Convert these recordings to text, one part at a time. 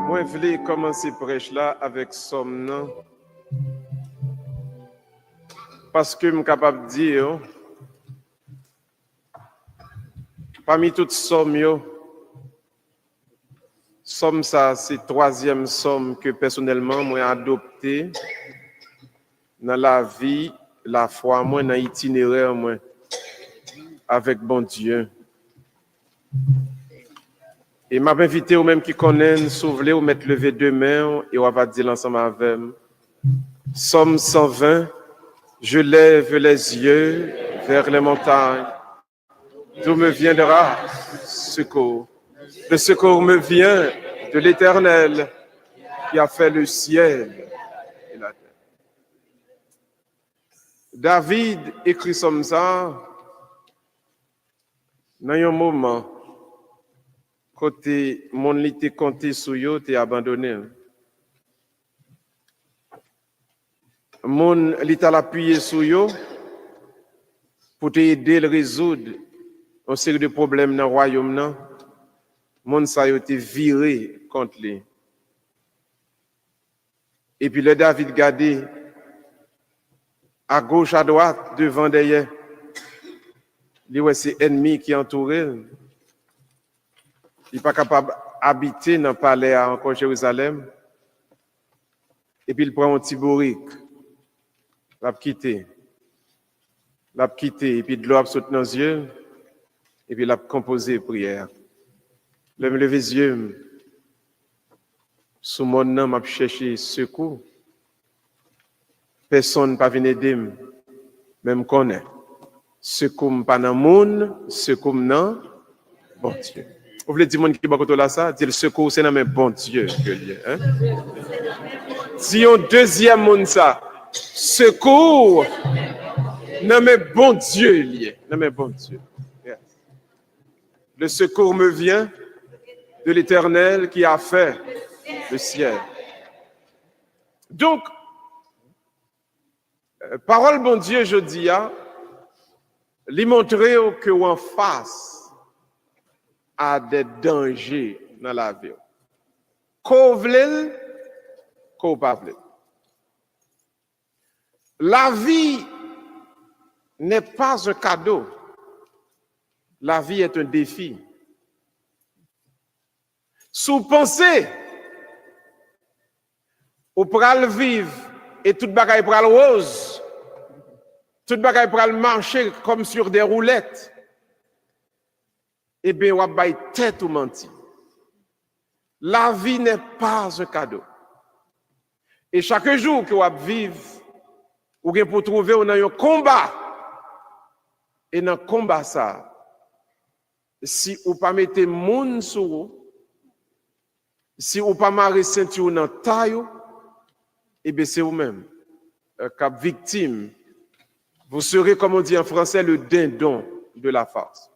Moi, je voulais commencer prêche là avec somme, parce que je suis capable de dire, parmi toutes sommes, somme ça, c'est troisième somme que personnellement, moi, j'ai adopté dans la vie, la foi, moi, dans l'itinéraire, moi, avec bon Dieu. Et m'a invité aux mêmes qui connaissent, s'ouvrir ou mettre lever deux mains et on va dire l'ensemble avec moi. Somme 120, je lève les yeux vers les montagnes. D'où me viendra secours? Le secours me vient de l'Éternel qui a fait le ciel et la terre. David écrit comme ça dans un moment. Côté mon lit compté sur yo, t'es abandonné. Mon lit t'a appuyé sur yo pour t'aider à résoudre une série de problèmes dans le royaume. Non? Mon ça yo été viré contre lui. Et puis le David gardé à gauche, à droite, devant, derrière. Il y a ses ennemis qui entourent. Il n'est pas capable d'habiter dans le palais encore Jérusalem. Et puis il prend un petit bourrique. L'a quitté. Et puis de l'eau saute dans les yeux. Et puis il a composé prière. Je me lever les yeux. Sous mon nom, m'a cherché secours. Personne ne peut venir aider. Même connaît. Secours pas dans le monde, secours dans bon Dieu. Vous voulez dire monde qui est là ça? Dire le secours c'est dans le bon Dieu que lié. Hein? Si on deuxième monde ça, secours dans le bon Dieu lié. Dans le bon Dieu. Yes. Le secours me vient de l'Éternel qui a fait le ciel. Donc, parole bon Dieu, je dis, lui montrer que en face à des dangers dans la vie. Qu'on vle, qu'on pas vle. La vie n'est pas un cadeau. La vie est un défi. Sous pensée, ou pral vivre et toute bagaille pral rose, toute bagaille pral marcher comme sur des roulettes. Eh bien, on va tête ou menti. La vie n'est pas un cadeau. Et chaque jour que vous vivez, vous pour trouver un combat. Et dans le combat, ça, si vous ne pas mettez moun sur vous, si vous ne pas marrer ceinture dans taille, eh bien, c'est vous-même, cap victime. Vous serez, comme on dit en français, le dindon de la farce.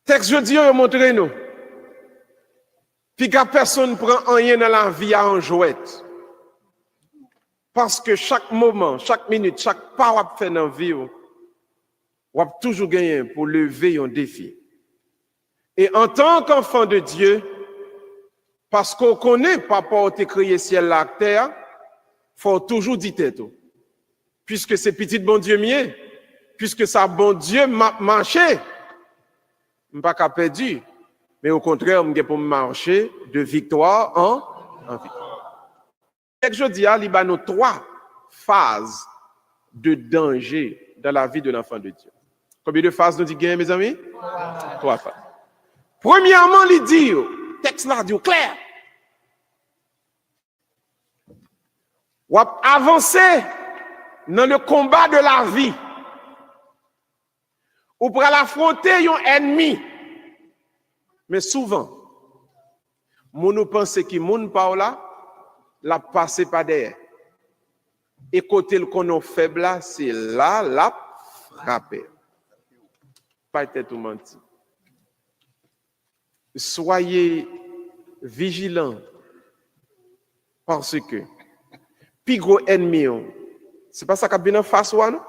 Texte jeudi, on montre nous. Puis que personne ne prend rien dans la vie à en jouette. Parce que chaque moment, chaque minute, chaque pas qu'on fait dans la vie, on va toujours gagner pour lever un défi. Et en tant qu'enfant de Dieu, parce qu'on connaît papa où t'es créé ciel la terre, faut toujours dire tête. Puisque c'est petit bon Dieu mien, puisque ça bon Dieu m'a marché. Je ne suis pas perdu, mais au contraire, je pour marcher de victoire en victoire. Et je dis, il y a nos trois phases de danger dans la vie de l'enfant de Dieu. Combien de phases nous dit gain, mes amis? Trois phases. Premièrement, il dit, texte là dit clair. Ou avancer dans le combat de la vie. Ou pour affronter un ennemi. Mais souvent, nous pensons que moun pa là, la passé par derrière. Et côté le qu'on faible là, c'est là la frappé. Pas être tout menti. Soyez vigilants parce que plus gros ennemi, c'est pas ça qui vient en face ou non?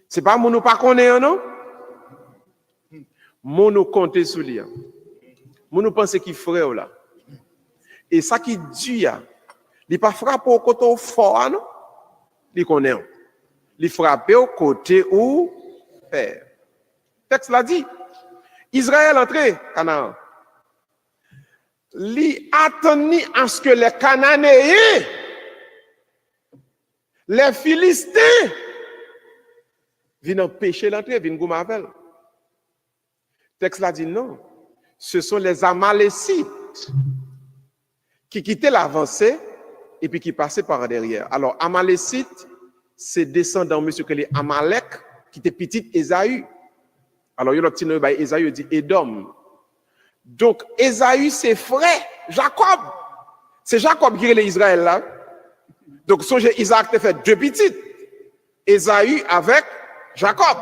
C'est pas mon nous pas connaît non? Mon nous compter sur lui. Mon nous penser qu'il frère là. Et ça qui dit il pas frapper au côté fort non? Il connaît. Il frapper au côté où faire. Texte l'a dit. Israël entré Canaan. Li attendit à ce que les Cananéens, les Philistins, viennent empêcher l'entrée, viennent goumer avec. Texte l'a dit non. Ce sont les Amalécites qui quittaient l'avancée et puis qui passaient par derrière. Alors, Amalécites, c'est descendant monsieur que les Amalek qui était petit Ésaü. Alors, il y a le petit nom, Ésaü dit Édom. Donc, Ésaü, c'est frère, Jacob. C'est Jacob qui est l'Israël là. Donc, songez, Isaac a fait deux petites. Ésaü avec Jacob.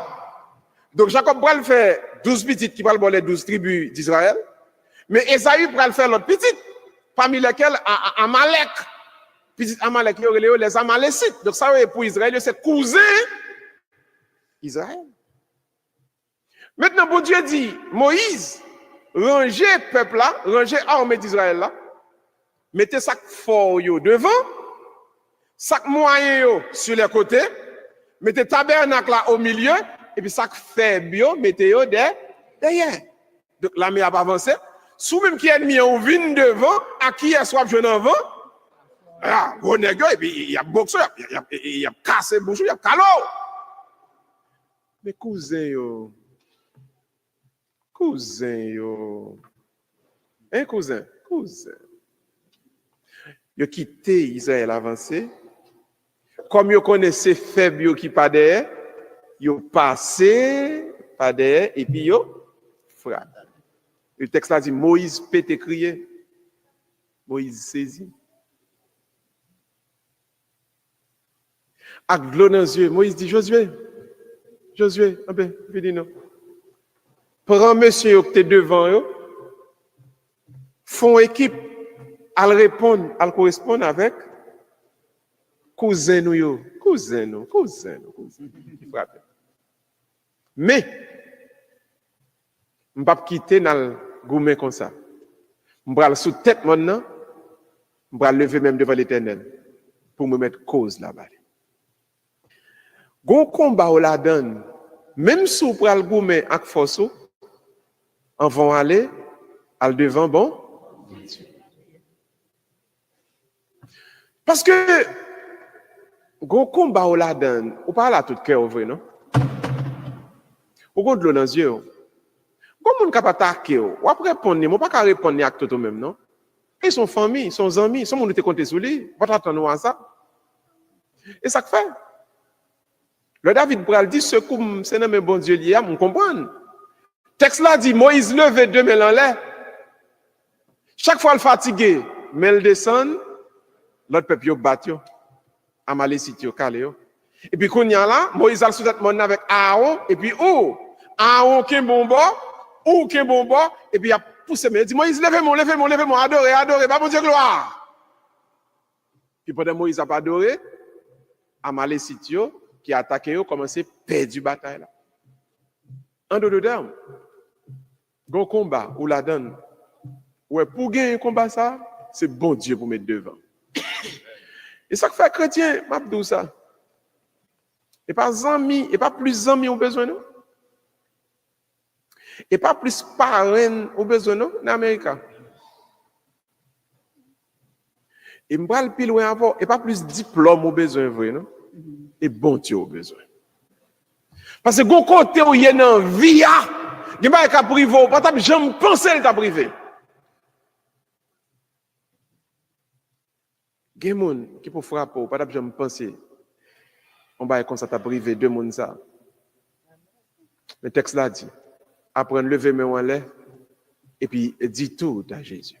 Donc, Jacob va le faire 12 petites qui vont les 12 tribus d'Israël. Mais Ésaü va le faire l'autre petite, parmi lesquelles Amalek. Petite Amalek, les Amalécites. Donc, ça, pour Israël, c'est cousin Israël. Maintenant, bon Dieu dit, Moïse, rangez peuple là, rangez armée d'Israël là, mettez sac fort yo devant, sac moyen yo sur les côtés, mettez tabernacle là au milieu, et puis sac faible yo, mettez yo derrière. Donc l'armée a avancé. Sous même qui ennemi on vient devant, à qui est soit jeune avant, ah, bon nèg et puis il y a boxeur, il y a cassé bouchou, il y a calo. Mais cousin yo. Cousin yo. Hein cousin? Cousin. Yo quitté Israël avancé. Comme yo connaissait faible yo qui pas derrière, yo passé pas derrière et puis yo frappe. Le texte là dit Moïse pète crier. Moïse saisi. Avec l'eau dans les yeux, Moïse dit Josué, ben, venez nous. Prends monsieur qui est devant eux, font équipe, à répondre, à correspondre avec cousin nous, cousin. Mais, je ne vais pas quitter dans le gourmet comme ça. Je vais sous tête maintenant, je vais lever même devant l'Éternel pour me mettre cause là-bas. Gon combat ou la donne, même si vous prenez le gourmet avec force, en vont aller al devant bon. Parce que gon combat ou la donne, ou pas là tout cœur ouvert non. Ou gon de l'eau dans les yeux. Gon moun capable attaquer ou après répondre, ou pas répondre avec tout même non. Ils sont famille, sont amis, sont moun te compter sur lui, pas attendre à ça. Et ça que fait. Le David pral dit secours c'est non mais bon Dieu lié, on comprend. Texte là dit Moïse levait deux mains en l'air. Chaque fois le fatigué, mais il descend, l'autre peuple yo bat yo. Amalécite yo calé yo. Et puis qu'on y a là, Moïse a sous-tête mon avec Aaron et puis Aaron qui est bon et puis il a poussé mais il dit Moïse levez-moi, adorez, pas bon Dieu gloire. Puis pendant Moïse a pas adoré, Amalécite yo qui a attaqué yo commencé perdre du bataille là. En d'autres termes, gon combat ou la donne. Ouais, pour gagner un combat ça, c'est bon Dieu pour mettre devant. Et ça que fait chrétien, m'abdou ça. Et pas amis, et pas plus amis au besoin non. Et pas plus parrain au besoin non en Amérique. Et m'bral pile loin avant, et pas plus diplôme au besoin vrai non. Et bon Dieu au besoin. Parce que gon côté où y a dans vie a, gen ba ka privé, pas t'a jamais pensé t'a privé. Il y a des gens qui peuvent frapper, pas d'abord penser. On va comme ça, t'as privé deux personnes ça. Le texte là dit, après lever mes mains en l'air, et puis dit tout à Jésus.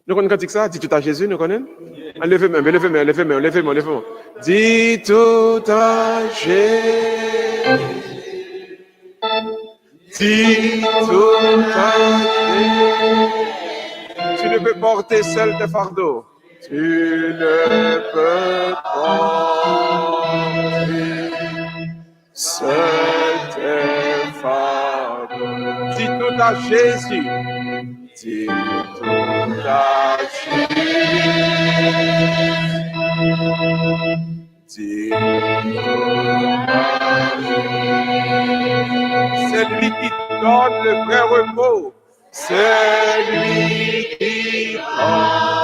Nous connaissons ça, dit tout à Jésus, nous connaissons? Levez mes mains, levez mes mains, levez mes mains, levez mes mains. Dis tout à Jésus. Dis tout à Jésus. Tu ne peux porter seul tes fardeaux. Tu ne peux porter seul tes fardeaux. Dis tout à Jésus. Dis tout à Jésus. Dis tout à Jésus. C'est lui qui donne le vrai repos. C'est lui qui donne.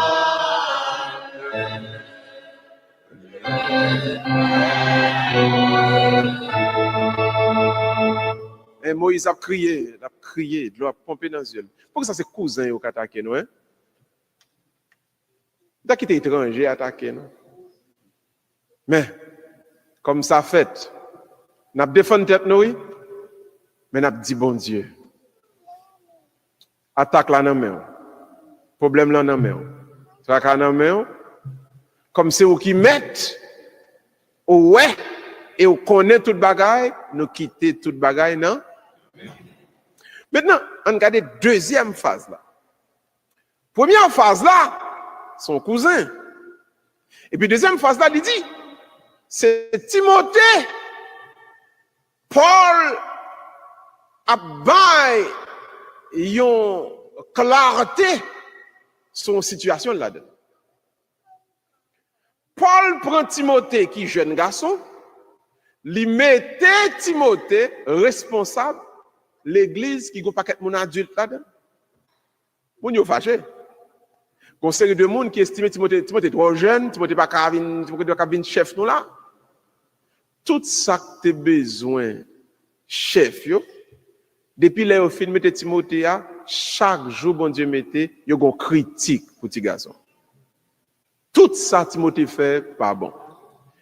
Et Moïse a crié, de l'eau a pompé dans les yeux. Pourquoi ça c'est cousin qui a attaqué nous, hein? T'as quitté étranger attaqué nous. Mais, comme ça fait, nous avons défendu tête nous, mais nous avons dit bon Dieu. Attaque là dans main. Problème là dans main. Tracas dans main. Comme c'est vous qui mettez, ouais, et vous connaissez toute bagaille, nous quittons toute bagaille, non? Maintenant, on regarde deuxième phase là. Première phase là, son cousin. Et puis deuxième phase là, il dit, c'est Timothée. Paul a bail yon clarté son situation là-dedans. Paul prend Timothée qui est jeune garçon, lui mettait Timothée responsable l'église qui a un paquet de monde adulte là-dedans. Moun yo fâché. Une série de monde qui estime Timothée trop jeune, Timothée pas venir chef nous là. Tout ça que tu as besoin chef yo. Depuis là au film mettait Timothée chaque jour bon Dieu mettait yo gon critique pour petit garçon. Tout ça Timothée fait pas bon.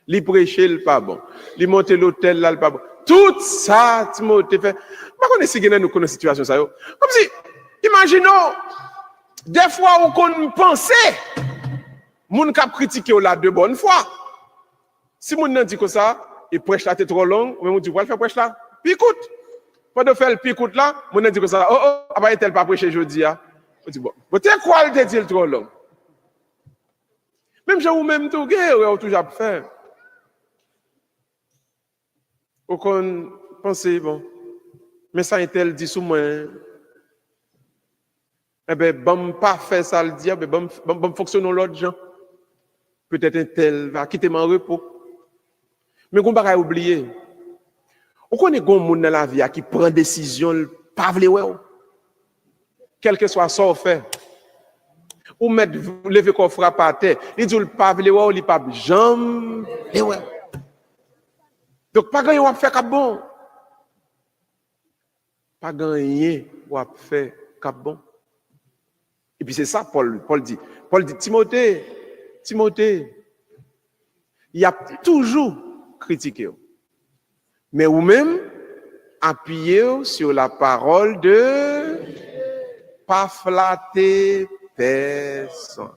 Li prêcher le pas bon. Li monter l'hôtel là le pas bon. Tout ça Timothée fait. Pas connait si nous connaît situation ça yo. Comme si imaginons des fois où qu'on pense moun k'ap critiquer là de bonne foi. Si moun nan dit comme ça, il prêche là t'es trop long, mais moun dit va faire prêche là. Puis écoute. Pendant de faire le picoute là, moun nan dit comme ça, après tel pas prêcher jeudi a. On dit bon, t'es quoi te dit trop long. Même je ou même tout ou toujours faire. Ou qu'on pense bon. Mais ça est tel dit sous moi. Eh ben bon pas faire ça le dire, ben bon fonctionner l'autre gens. Peut-être un tel va quitter mon repos. Mais qu'on pas oublier. Ou connaît gon monde dans la vie qui prend décision pas vle ouais. Quel que soit ça fait. Ou mettre lever qu'on frappe à terre, il dit pas vle ouais, il pas jambe et ouais. Donc pas gagner ou faire cap bon. Pas gagner ou faire cap bon. Et puis c'est ça Paul dit. Paul dit Timothée, il y a toujours critiqué. Mais ou même appuyez sur la parole de pas flatter personne.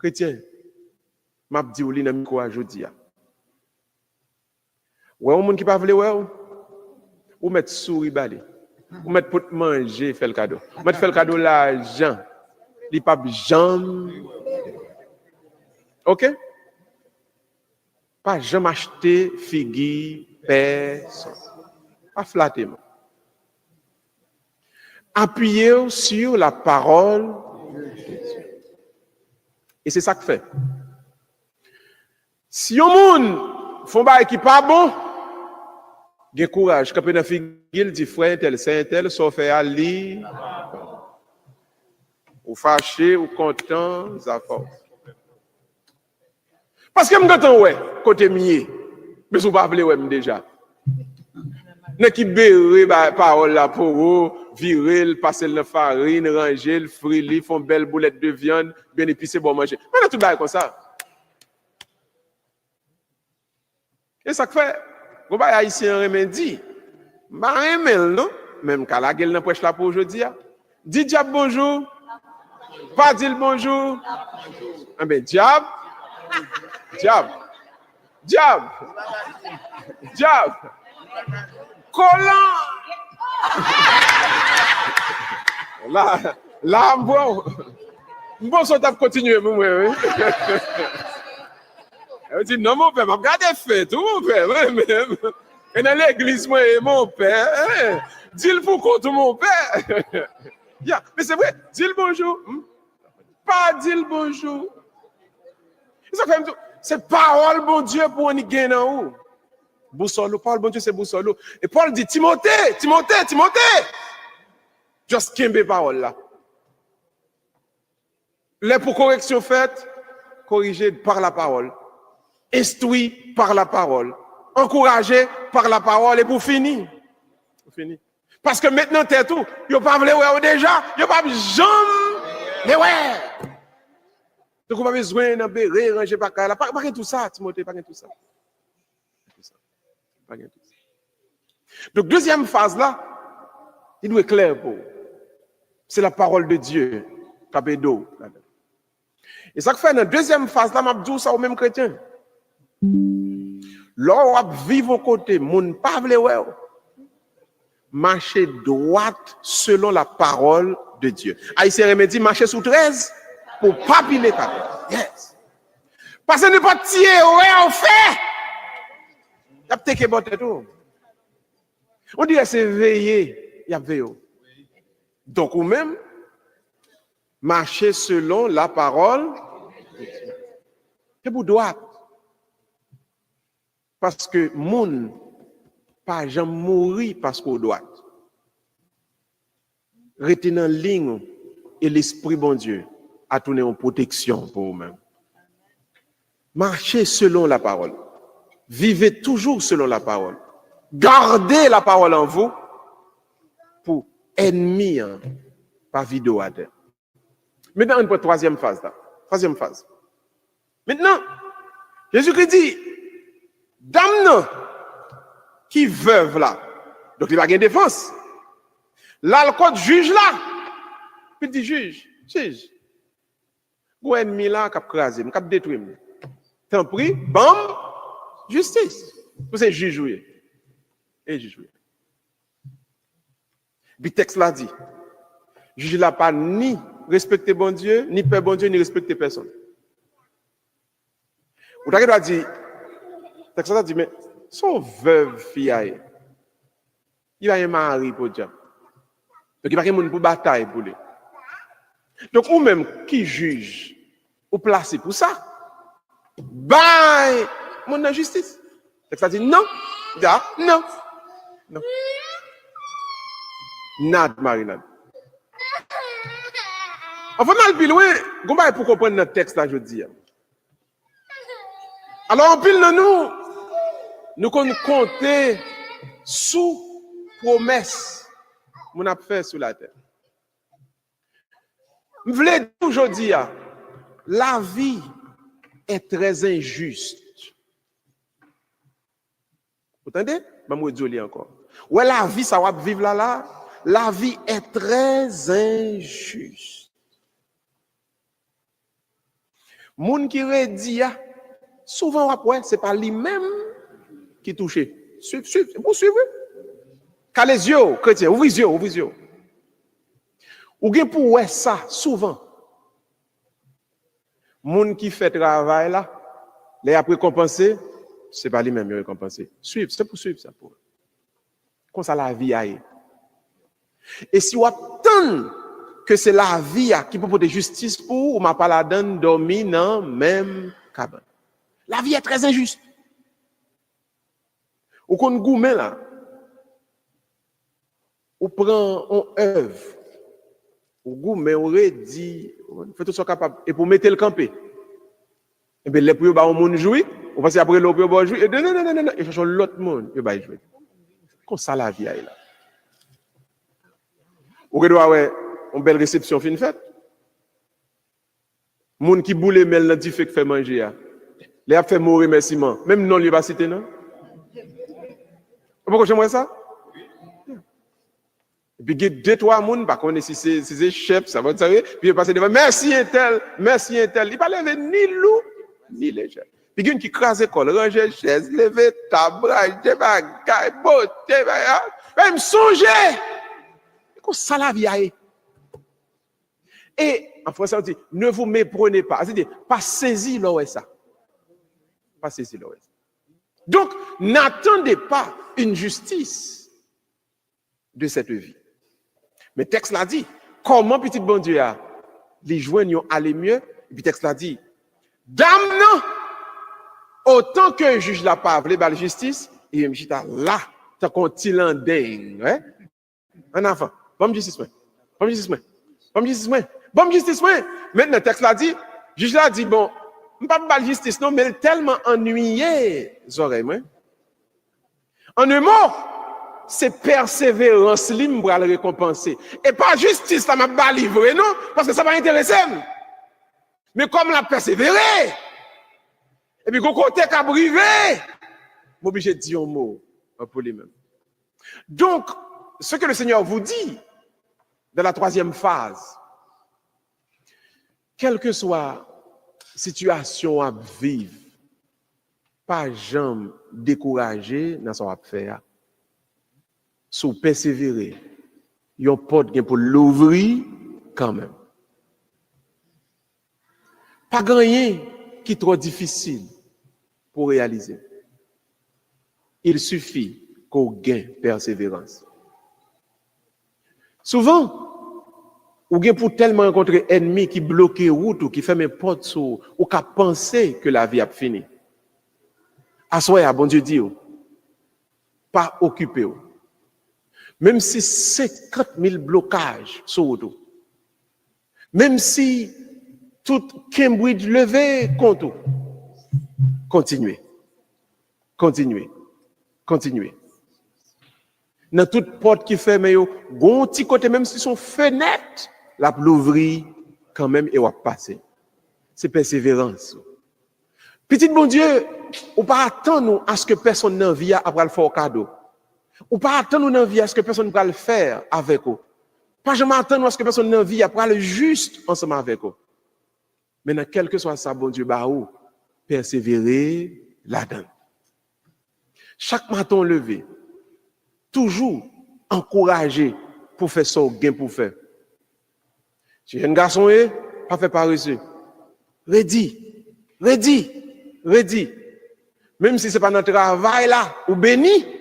Chrétien, m'a dit ou li nan micro aujourd'hui. Ouais, on monde qui pas vle ouais ou mettre souris balé. Ou mettre pour manger faire le cadeau. Mettre faire le cadeau l'argent. Li pas jambe. OK? Pas jamais acheter figure personne. Pas flatter. Appuyez sur la parole de Dieu. Et c'est ça que fait. Si un monde font bail qui pas bon, gen courage, quand on figure dit frère tel saint tel so fait ali ou fâché ou content ça force. Parce que m'gatan ouais côté mié mais ou pas vle ouais déjà. N'a qui bérer parole là pour vous, virer, passer la farine, ranger, le frire, font belle boulette de viande, bien épicé bon manger. On a tout bail comme ça. Et ça fait, vous voyez haïtien remédie. Bah remel non, même qu'à la gueule n'a prêche là pour aujourd'hui. Dis diable bonjour. Pas dire bonjour. Ah ben diable. Diable. Diable. Diable. Collant. Là, bon. Bon, ça t'a continué, moi, oui. Elle dit, non, mon père, m'a regardé fait, tout, mon père, même. Et dans l'église, moi, mon père, dis-le pour contre mon père. Yeah. Mais c'est vrai, dis-le bonjour. Pas dis-le bonjour. C'est parole, bon Dieu, pour on y gagne en haut. Boussolo, parole, bon Dieu, c'est boussolo. Et Paul dit, Timothée. Just kimbe parole là. Les pour correction faite, corrigé par la parole. Instruit par la parole. Encouragé par la parole. Et pour finir. Parce que maintenant, t'es tout. Yo pas voulu ouais déjà. Yo pas jamais. Mais ouais. Donc, on va besoin d'un béret, ranger par là. Pas tout ça, Timothée, pas tout ça. Donc, deuxième phase là, il doit être clair pour vous. C'est la parole de Dieu. Capédo. Et ça que fait dans la deuxième phase là, m'a dit ça au même chrétien. Lorsqu'on vit au côté, mon pas vle ouais. Marcher droite selon la parole de Dieu. Haïtien remédie marcher sous 13 pour pas piler ta. Yes. Parce que ne pas tirer ouais on fait. Y a peut-être que botte tout. On dirait c'est veiller, y a veillé. Donc ou même marcher selon la parole de Dieu. C'est pour droite. Parce que moun pas jamais mourir parce qu'on doit. Rester dans ligne et l'esprit bon Dieu a tourné en protection pour vous-même. Marchez selon la parole. Vivez toujours selon la parole. Gardez la parole en vous pour ennemi par vidéo à terre. Maintenant, on prend troisième phase là. Troisième phase. Maintenant, Jésus-Christ dit, dame qui veuve là. Donc il va gagner défense. Là, le code juge là. Petit juge. Ou ennemi là, qui a crasé, qui a détruit. Tant pis, bam, justice. Vous c'est juge. Et juge. Le texte l'a dit. Juge là pas ni respecter bon Dieu, ni peur bon Dieu, ni respecter personne. Vous avez dit, le texte l'a dit, mais son veuve fille, il va y mari pour Dieu. Donc il va y avoir pour bataille pour lui. Donc ou même qui juge, ou placé pour ça, bye, mon injustice. Le texte a dit non, non. Nad, Marinade. Enfin, dans le pile, oui, comment pour comprendre notre texte là, je dis. Alors, en pile de nous compter sous promesse qu'on a fait sur la terre. Je voulais toujours dire, la vie est très injuste. Vous entendez? Je vais vous dire encore. Ouais, la vie, ça va vivre là. La vie est très injuste. Moun qui redit, souvent après, ce n'est pas lui-même qui touche. Vous suivez? Quand les yeux, chrétiens, ouvrez les yeux. Ou bien pour ouais ça, souvent. Moun qui fait travail là, les après compenser, ce n'est pas lui-même qui récompensé. Suivre, c'est pour suivre ça. Comme ça la vie aille. Et si on attend que c'est la vie qui peut porter justice pour, on m'a pas la donne dominant même cabane. La vie est très injuste. Ou qu'on gourmet là, on prend on œuvre, on gourmet, on redit, on fait tout ce capable et pour mettre le campé. Et bien les pour on monde jouer, on passe après l'autre pour jouer et non, et cherche l'autre monde, il va jouer. Comme ça la vie est là. Ou doit avoir une belle réception fin faite. Moun qui boule mel nan di fait fait manger a. Les a fait mourir remerciement. Même non lui pas citer non. Pourquoi j'aimerais ça? Et puis, il y a deux, trois personnes, par contre, si c'est chef, ça va te savoir. Puis, il passe devant, merci un tel. Il ne pas lever ni loup, ni léger. Puis, il y a qui crase l'école, ranger chaise, lever table, ranger bagaille, beauté, même songer. Comment ça la vie est? Et, en français, on dit, ne vous méprenez pas. C'est-à-dire, pas saisir l'oreille ça. Pas saisir l'oreille. Donc, n'attendez pas une justice de cette vie. Mais le texte l'a dit, comment petit bon Dieu a les joignons aller mieux, et puis le texte l'a dit, dame non, autant que le juge l'a pas voulu la justice, et je là, t'as qu'on tilanding, ouais? Un enfant, bon justice, bon justice, bon justice, bon justice, maintenant le texte l'a dit, le juge l'a dit, bon, pas de justice, non, mais tellement ennuyé, les oreilles, moi. En un mot, c'est persévérance libre pour le récompenser. Et pas justice, ça m'a pas livré, non, parce que ça m'a intéressé. Mais comme la persévéré, et puis qu'on côté qu'à brivé, m'obligé de dire un mot pour lui-même. Donc, ce que le Seigneur vous dit dans la troisième phase, quelle que soit situation à vivre, pas jamais décourager dans son affaire. Sous persévérer, yon porte pour l'ouvrir quand même. Pas rien qui est trop difficile pour réaliser. Il suffit qu'on gagne persévérance. Souvent, ou gagne pour tellement rencontrer ennemis qui bloquent route ou qui ferment porte sur ou qui penser que la vie a fini. Assoyez, bon Dieu dit, pas occupé. Même si 50 000 blocages sur route, même si tout Cambridge levé contre, continuez. Dans toute porte qui ferme, bon petit côté, même si son fenêtre, la l'ouvrir quand même et va passer. C'est persévérance. Petit bon Dieu, on pas attendre à ce que personne n'en vienne après le fort cadeau. Ou pas attendre dans vie à ce que personne ne va le faire avec vous. Pas jamais attendre à ce que personne ne vie après le juste ensemble avec vous. Mais dans quel que soit ça, bon Dieu, bah ou persévérer là-dedans. Chaque matin levé, toujours encouragé pour faire ça gain pour faire. Si un garçon est, pas fait par reçu. Ready. Même si c'est pas notre travail là, ou béni.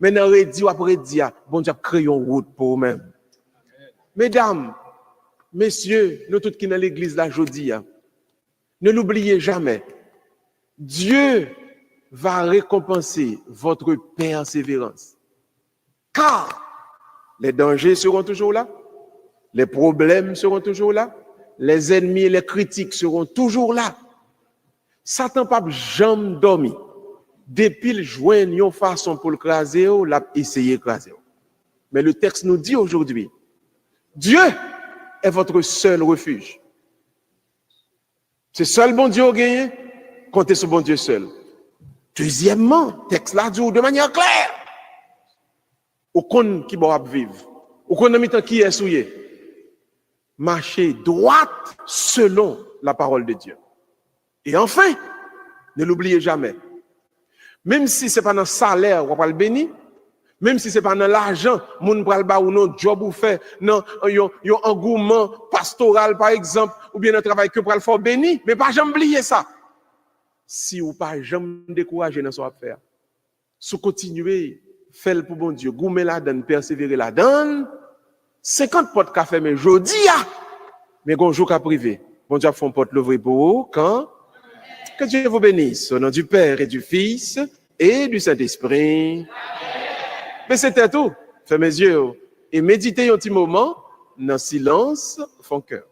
Mais dans le après dire, bon Dieu, créons une route pour vous-même. Mesdames, messieurs, nous tous qui dans l'église là aujourd'hui, ne l'oubliez jamais. Dieu va récompenser votre persévérance. Car les dangers seront toujours là, les problèmes seront toujours là, les ennemis et les critiques seront toujours là. Satan pas jamais dormi. Depuis le joint, une façon pour le craser, l'a essayé de craser. Mais le texte nous dit aujourd'hui, Dieu est votre seul refuge. C'est seul bon Dieu au gagné, comptez sur bon Dieu seul. Deuxièmement, texte là dit de manière claire, au compte qui va vivre, au compte qui est souillé, marchez droite selon la parole de Dieu. Et enfin, ne l'oubliez jamais. Même si ce n'est pas dans le salaire qu'on va le bénir, même si ce n'est pas dans l'argent, moun pral ba ou non job ou fait, non, yon engouement pastoral par exemple, ou bien un travail que pral faire béni, mais pas jamais oublier ça. Si ou pas jamais décourager dans son affaire, si continuer, faire pour bon Dieu, goumer la donne, persévérer la donne, 50 portes qu'a fermé jodi a, mais gon jour qu'a privé. Bon Dieu font porte l'ouvrir pour vous quand que Dieu vous bénisse au nom du Père et du Fils et du Saint-Esprit. Mais c'était tout. Fermez mes yeux et méditez un petit moment dans le silence, fond cœur.